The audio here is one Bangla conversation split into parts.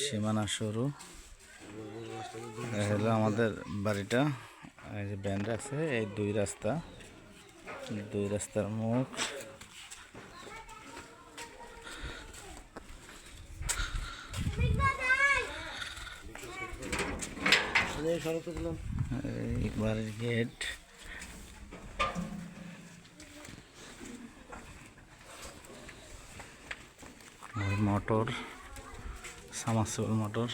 সীমানা সরু। হলো আমাদের বাড়িটা, এই যে ব্যান্ড আছে, এই দুই রাস্তার মুখ। এই বাড়ির গেট। মোটর, সাবমার্সিবল মোটর,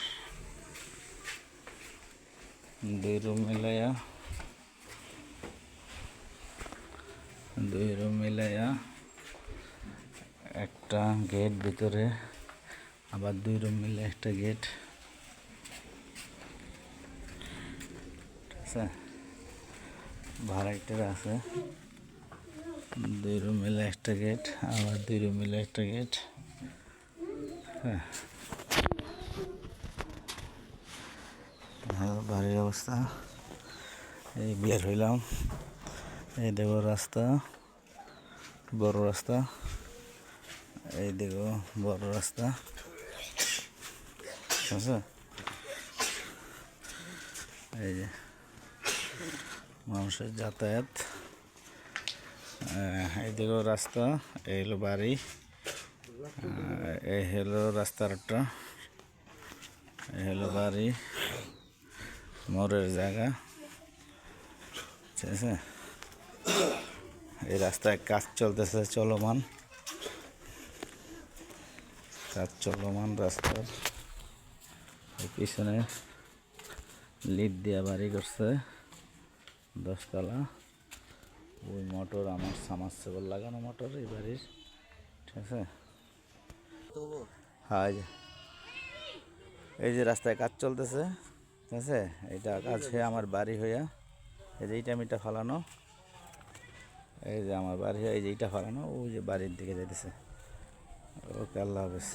দুই রুম মিলাইয়া একটা গেট ভিতরে, আবার দুই রুম মিলে একটা গেট। ঠিক আছে, ভাড়াইটার আছে, দুই রুম মিলে একটা গেট, আবার দুই রুম মিলে একটা গেট। হ্যাঁ, বাড়ির অবস্থা। এই বের হইলাম, এই দেখো রাস্তা, বড় রাস্তা, এই দেখো বড় রাস্তা। ঠিক আছে, এই যে মানুষের যাতায়াত। এই দেখো রাস্তা, এই হলো বাড়ি, এই হলো রাস্তারটা, এই হলো বাড়ি, মোড়ের জায়গা। ঠিক আছে, এই রাস্তায় কাজ চলতেছে, চলমান রাস্তার। পিছনে লিড দিয়া বাড়ি করছে 10 তলা। ওই মোটর আমার সাবমার্সিবল লাগানো মোটর এই বাড়ির। ঠিক আছে, হ্যাঁ, এই যে রাস্তায় কাজ চলতেছে। ঠিক আছে, এইটা কাজ হয়ে আমার বাড়ি হইয়া, এই যে এইটা মিটা ফালানো, এই যে আমার বাড়ি হয়ে এই যে এইটা ফালানো, ওই যে বাড়ির দিকে যাইতেছে। ওকে, আল্লাহ হাফেজ।